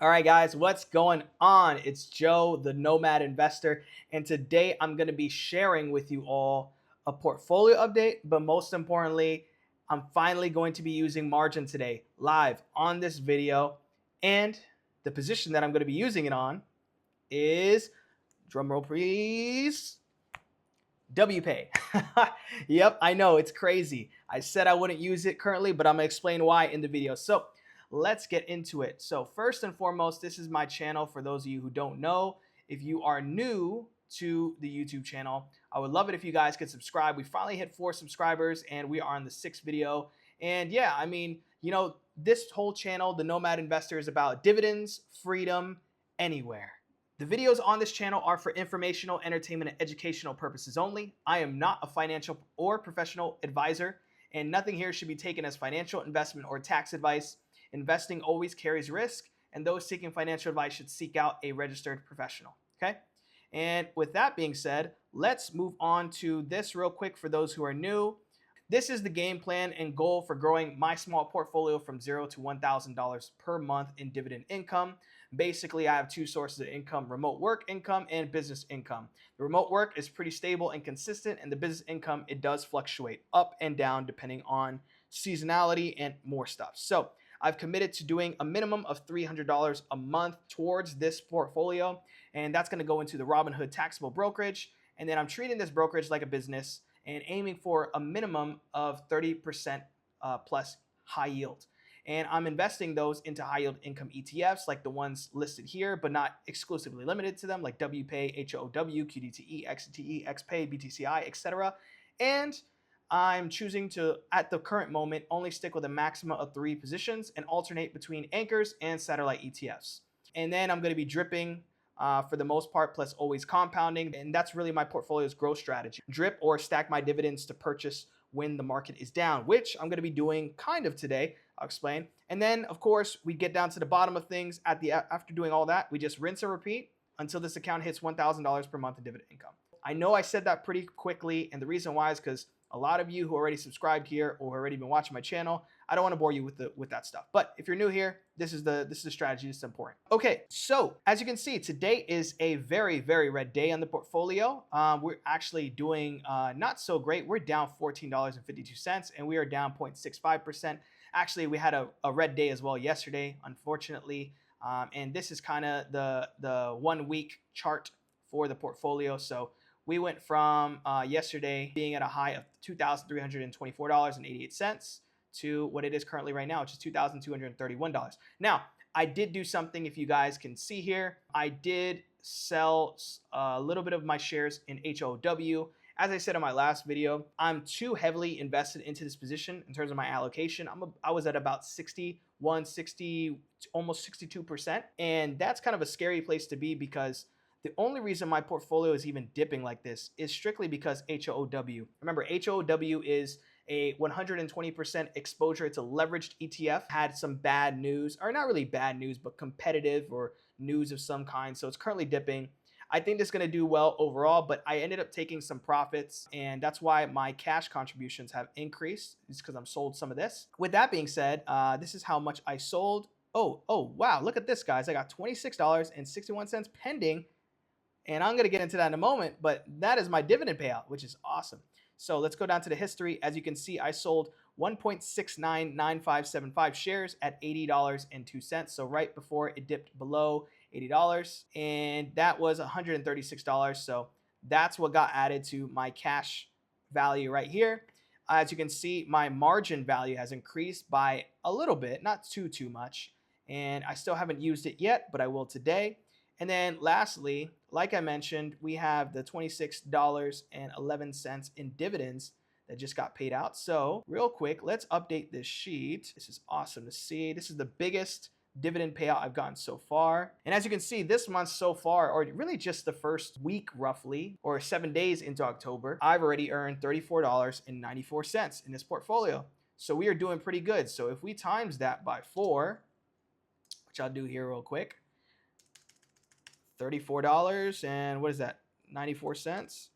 All right, guys, what's going on? It's Joe, the Nomad Investor, and today I'm going to be sharing with you all a portfolio update, but most importantly, I'm finally going to be using margin today live on this video, and the position that I'm going to be using it on is, drumroll please, WPAY. Yep, I know it's crazy. I said I wouldn't use it currently, but I'm gonna explain why in the video. So let's get into it. So first and foremost, this is my channel for those of you who don't know. If you are new to the YouTube channel, I would love it if you guys could subscribe. We finally hit 4 subscribers and we are on the 6th video. And yeah, I mean, this whole channel, the Nomad Investor, is about dividends, freedom, anywhere. The videos on this channel are for informational, entertainment, and educational purposes only. I am not a financial or professional advisor, and nothing here should be taken as financial, investment, or tax advice. Investing always carries risk, and those seeking financial advice should seek out a registered professional. Okay? And with that being said, let's move on to this real quick for those who are new. This is the game plan and goal for growing my small portfolio from $0 to $1,000 per month in dividend income. Basically, I have 2 sources of income: remote work income and business income. The remote work is pretty stable and consistent, and the business income, it does fluctuate up and down depending on seasonality and more stuff. So I've committed to doing a minimum of $300 a month towards this portfolio, and that's going to go into the Robinhood taxable brokerage. And then I'm treating this brokerage like a business and aiming for a minimum of 30% plus high yield. And I'm investing those into high yield income ETFs like the ones listed here, but not exclusively limited to them, like WPAY, HOW, QDTE, XTE, XPay, BTCI, etc. And I'm choosing to, at the current moment, only stick with a maximum of 3 positions and alternate between anchors and satellite ETFs. And then I'm going to be dripping for the most part, plus always compounding. And that's really my portfolio's growth strategy. Drip or stack my dividends to purchase when the market is down, which I'm going to be doing kind of today. I'll explain. And then, of course, we get down to the bottom of things. After doing all that, we just rinse and repeat until this account hits $1,000 per month in dividend income. I know I said that pretty quickly, and the reason why is because a lot of you who already subscribed here or already been watching my channel, I don't want to bore you with that stuff. But if you're new here, this is the strategy. This is important. Okay, so as you can see, today is a very, very red day on the portfolio. We're actually doing not so great. We're down $14.52, and we are down 0.65%. Actually, we had a red day as well yesterday, unfortunately. And this is kind of the 1 week chart for the portfolio. So we went from yesterday being at a high of $2,324.88 to what it is currently right now, which is $2,231. Now, I did do something, if you guys can see here. I did sell a little bit of my shares in HOW. As I said in my last video, I'm too heavily invested into this position in terms of my allocation. I was at about 61, 60, almost 62%. And that's kind of a scary place to be because the only reason my portfolio is even dipping like this is strictly because HOW. Remember, HOW is a 120% exposure. It's a leveraged ETF. Had some bad news, or not really bad news, but competitive or news of some kind. So it's currently dipping. I think this is going to do well overall, but I ended up taking some profits, and that's why my cash contributions have increased. It's because I'm sold some of this. With that being said, this is how much I sold. Oh, wow. Look at this, guys. I got $26.61 pending. And I'm going to get into that in a moment, but that is my dividend payout, which is awesome. So let's go down to the history. As you can see, I sold 1.699575 shares at $80.02. So right before it dipped below $80, and that was $136. So that's what got added to my cash value right here. As you can see, my margin value has increased by a little bit, not too much. And I still haven't used it yet, but I will today. And then lastly, like I mentioned, we have the $26.11 in dividends that just got paid out. So real quick, let's update this sheet. This is awesome to see. This is the biggest dividend payout I've gotten so far. And as you can see, this month so far, or really just the first week roughly, or 7 days into October, I've already earned $34.94 in this portfolio. So we are doing pretty good. So if we times that by 4, which I'll do here real quick, $34 and what is that? 94 cents.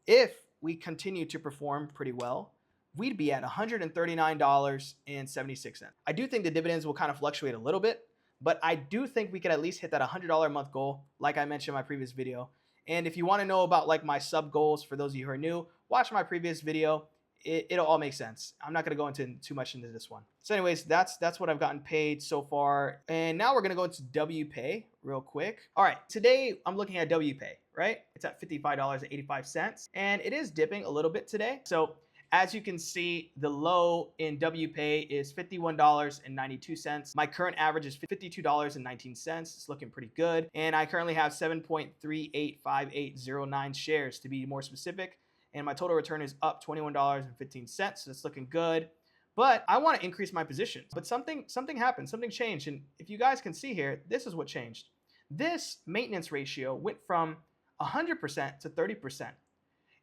If we continue to perform pretty well, we'd be at $139.76. I do think the dividends will kind of fluctuate a little bit, but I do think we could at least hit that $100 a month goal, like I mentioned in my previous video. And if you want to know about like my sub goals, for those of you who are new, watch my previous video. It'll all make sense. I'm not going to go into too much into this one. So anyways, that's what I've gotten paid so far. And now we're going to go into WPAY real quick. All right, today I'm looking at WPAY, right? It's at $55.85 and it is dipping a little bit today. So as you can see, the low in WPAY is $51.92. My current average is $52.19. It's looking pretty good. And I currently have 7.385809 shares to be more specific. And my total return is up $21.15. So it's looking good. But I want to increase my position. But something happened, something changed. And if you guys can see here, this is what changed. This maintenance ratio went from 100% to 30%.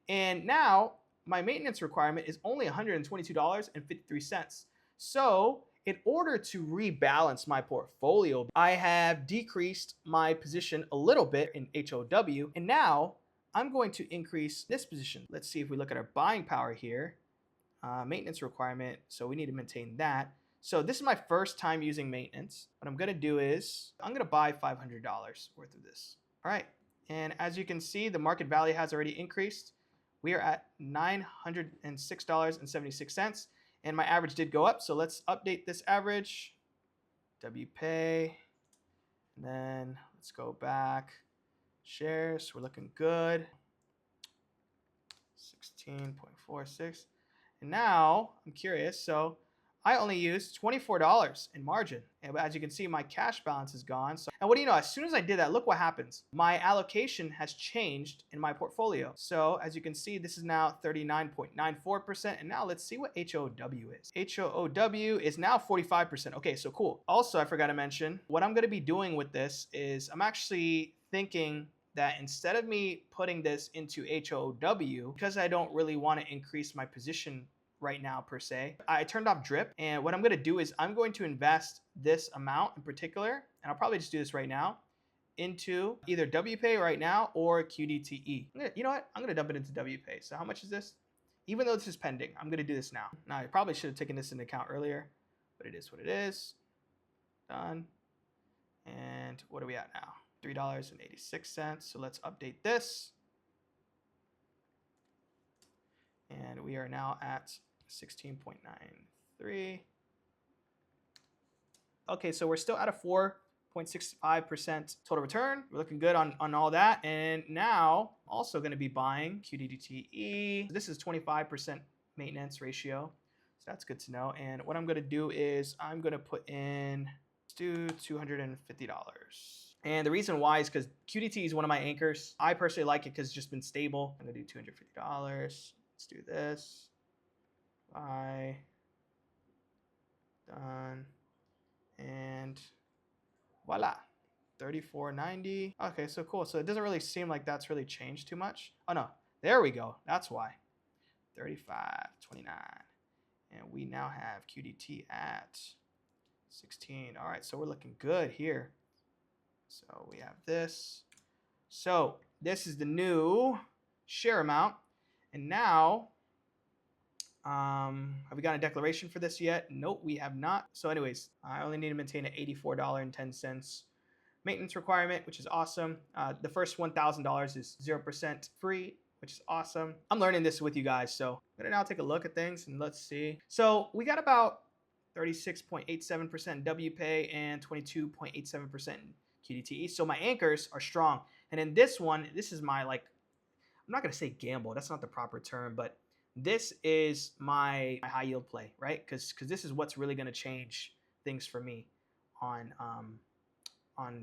And now my maintenance requirement is only $122.53. So in order to rebalance my portfolio, I have decreased my position a little bit in HOW. And now I'm going to increase this position. Let's see if we look at our buying power here. Maintenance requirement, so we need to maintain that. So this is my first time using maintenance. What I'm gonna do is, I'm gonna buy $500 worth of this. All right, and as you can see, the market value has already increased. We are at $906.76, and my average did go up, so let's update this average. WPAY, and then let's go back. Shares, we're looking good. 16.46. And now I'm curious, so I only used $24 in margin. And as you can see, my cash balance is gone. So, and what do you know, as soon as I did that, look what happens. My allocation has changed in my portfolio. So as you can see, this is now 39.94%. And now let's see what HOW is. HOW is now 45%. Okay, so cool. Also, I forgot to mention, what I'm gonna be doing with this is I'm actually thinking that instead of me putting this into HOW, because I don't really want to increase my position right now per se, I turned off drip. And what I'm going to do is I'm going to invest this amount in particular, and I'll probably just do this right now, into either WPAY right now or QDTE. You know what? I'm going to dump it into WPAY. So how much is this? Even though this is pending, I'm going to do this now. Now, I probably should have taken this into account earlier, but it is what it is. Done. And what are we at now? $3.86. So let's update this. And we are now at 16.93. Okay, so we're still at a 4.65% total return. We're looking good on all that. And now also going to be buying QDTE. This is 25% maintenance ratio. So that's good to know. And what I'm going to do is I'm going to put in, let's do $250. And the reason why is because QDT is one of my anchors. I personally like it because it's just been stable. I'm gonna do $250. Let's do this. Buy. Done. And voila. $34.90. Okay, so cool. So it doesn't really seem like that's really changed too much. Oh no, there we go. That's why. $35.29. And we now have QDT at 16. All right, so we're looking good here. So we have this. So this is the new share amount. And now, have we got a declaration for this yet? Nope, we have not. So anyways, I only need to maintain an $84.10 maintenance requirement, which is awesome. The first $1,000 is 0% free, which is awesome. I'm learning this with you guys. So I'm gonna now take a look at things and let's see. So we got about 36.87% WPAY and 22.87% QDTE. So my anchors are strong. And in this one, this is my, like, I'm not going to say gamble. That's not the proper term, but this is my high yield play, right? Because this is what's really going to change things for me on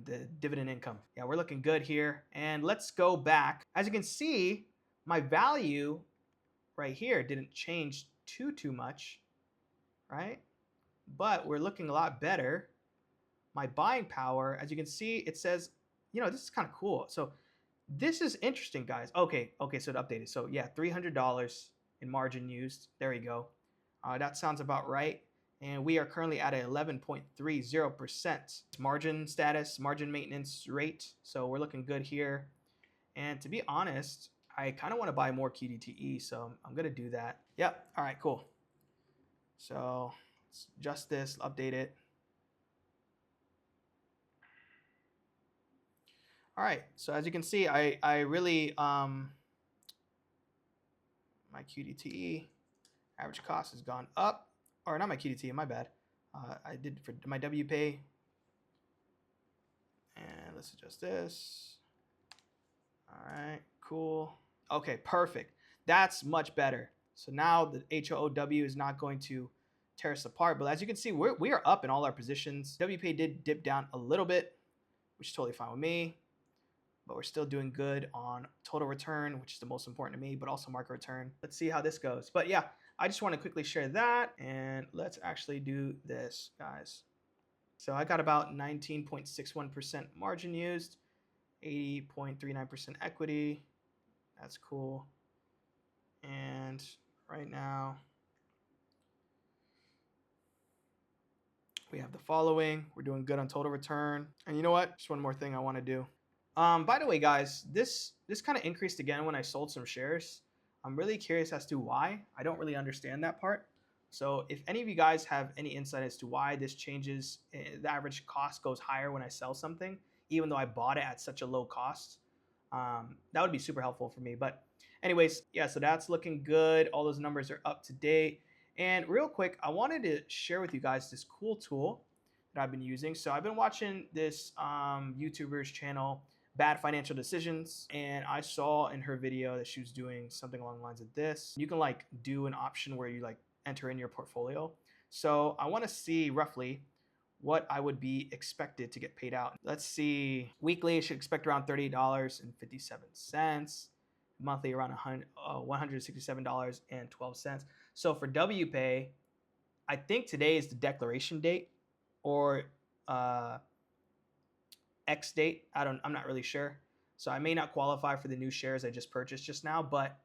the dividend income. Yeah, we're looking good here. And let's go back. As you can see, my value right here didn't change too much, right? But we're looking a lot better. My buying power, as you can see, it says, you know, this is kind of cool. So this is interesting, guys. Okay, so it updated. So yeah, $300 in margin used. There you go. That sounds about right. And we are currently at a 11.30% margin status, margin maintenance rate. So we're looking good here. And to be honest, I kind of want to buy more QDTE, so I'm going to do that. Yep. All right, cool. So let's adjust this, update it. All right, so as you can see, I really my QDTE average cost has gone up, or not my QDTE, my bad. I did for my WPAY, and let's adjust this. All right, cool. Okay, perfect. That's much better. So now the HOOW is not going to tear us apart. But as you can see, we are up in all our positions. WPAY did dip down a little bit, which is totally fine with me. But we're still doing good on total return, which is the most important to me, but also market return. Let's see how this goes. But yeah, I just want to quickly share that. And let's actually do this, guys. So I got about 19.61% margin used, 80.39% equity. That's cool. And right now we have the following. We're doing good on total return. And you know what? Just one more thing I want to do. By the way, guys, this kind of increased again when I sold some shares. I'm really curious as to why. I don't really understand that part. So if any of you guys have any insight as to why this changes, the average cost goes higher when I sell something, even though I bought it at such a low cost, that would be super helpful for me. But anyways, yeah, so that's looking good. All those numbers are up to date. And real quick, I wanted to share with you guys this cool tool that I've been using. So I've been watching this YouTuber's channel, Bad Financial Decisions, and I saw in her video that she was doing something along the lines of this. You can like do an option where you like enter in your portfolio. So I want to see roughly what I would be expected to get paid out. Let's see, weekly I should expect around $30.57, monthly around $167.12. So for WPAY, I think today is the declaration date or X date. I'm not really sure. So I may not qualify for the new shares I just purchased just now, but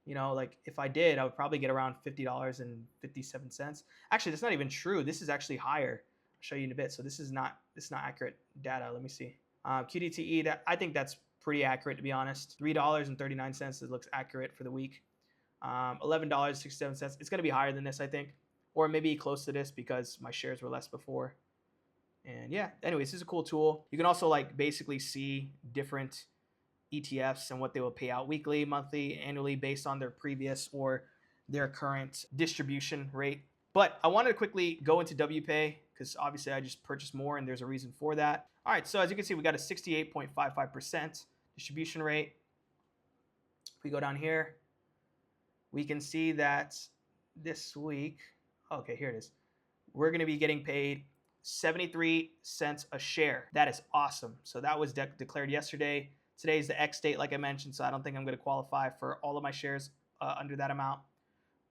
you know, like if I did, I would probably get around $50.57. Actually, that's not even true. This is actually higher. I'll show you in a bit. So this is not accurate data. Let me see. QDTE, that I think that's pretty accurate, to be honest. $3.39. It looks accurate for the week. $11.67. It's going to be higher than this, I think, or maybe close to this because my shares were less before. And yeah, anyways, this is a cool tool. You can also like basically see different ETFs and what they will pay out weekly, monthly, annually based on their previous or their current distribution rate. But I wanted to quickly go into WPAY because obviously I just purchased more and there's a reason for that. All right, so as you can see, we got a 68.55% distribution rate. If we go down here, we can see that this week, okay, here it is. We're going to be getting paid 73 cents a share. That is awesome. So that was declared yesterday. Today's the X date, like I mentioned, so I don't think I'm going to qualify for all of my shares under that amount,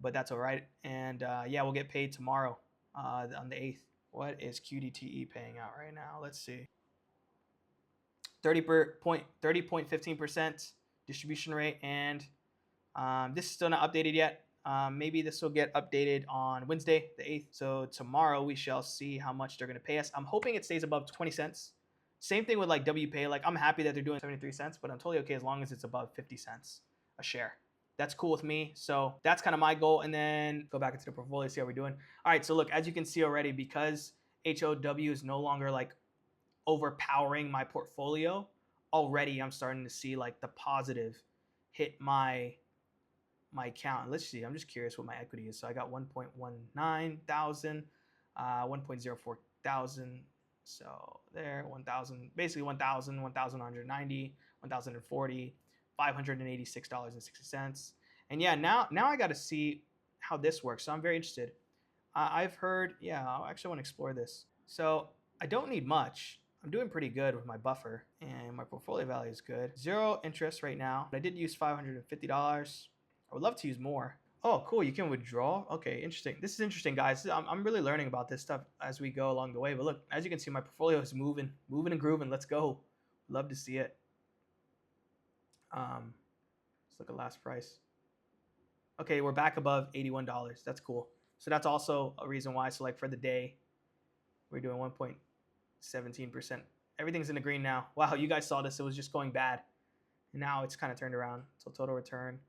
but that's all right. And yeah, we'll get paid tomorrow on the 8th. What is QDTE paying out right now? Let's see. 30.15% distribution rate, and this is still not updated yet. Maybe this will get updated on Wednesday, the 8th. So tomorrow we shall see how much they're going to pay us. I'm hoping it stays above 20 cents. Same thing with like WPAY. Like I'm happy that they're doing 73 cents, but I'm totally okay as long as it's above 50 cents a share. That's cool with me. So that's kind of my goal. And then go back into the portfolio, see how we're doing. All right. So look, as you can see already, because HOW is no longer like overpowering my portfolio, already I'm starting to see like the positive hit my account. Let's see. I'm just curious what my equity is. So I got 1.19 thousand, 1.04 thousand. So there, 1,000, basically 1,000, 1,190, 1,040, $586.60. And yeah, now I got to see how this works. So I'm very interested. I've heard, yeah, I actually want to explore this. So I don't need much. I'm doing pretty good with my buffer and my portfolio value is good. Zero interest right now. I did use $550. I would love to use more. Oh, cool. You can withdraw. Okay, interesting. This is interesting, guys. I'm really learning about this stuff as we go along the way. But look, as you can see, my portfolio is moving and grooving. Let's go. Love to see it. Let's look at last price. Okay, we're back above $81. That's cool. So that's also a reason why. So like for the day, we're doing 1.17%. Everything's in the green now. Wow, you guys saw this. It was just going bad. And now it's kind of turned around. So total return.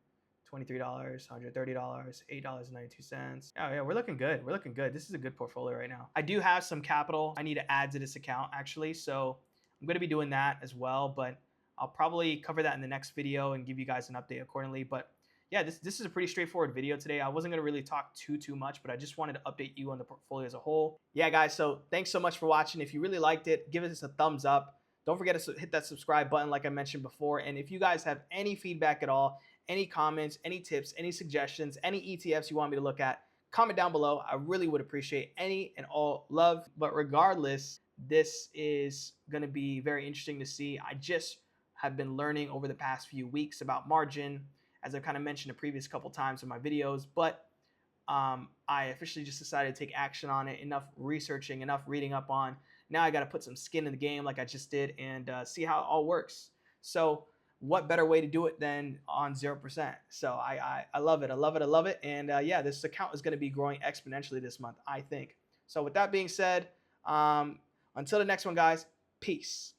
$23, $130, $8.92. Yeah, we're looking good. We're looking good. This is a good portfolio right now. I do have some capital I need to add to this account actually. So I'm going to be doing that as well. But I'll probably cover that in the next video and give you guys an update accordingly. But yeah, this is a pretty straightforward video today. I wasn't going to really talk too much, but I just wanted to update you on the portfolio as a whole. Yeah, guys, so thanks so much for watching. If you really liked it, give us a thumbs up. Don't forget to hit that subscribe button like I mentioned before. And if you guys have any feedback at all, any comments, any tips, any suggestions, any ETFs you want me to look at, comment down below. I really would appreciate any and all love. But regardless, this is going to be very interesting to see. I just have been learning over the past few weeks about margin, as I've kind of mentioned the previous couple times in my videos. But I officially just decided to take action on it. Enough researching, enough reading up on. Now I got to put some skin in the game like I just did and see how it all works. So what better way to do it than on 0%? So I love it. I love it. I love it. And yeah, this account is going to be growing exponentially this month, I think. So with that being said, until the next one, guys, peace.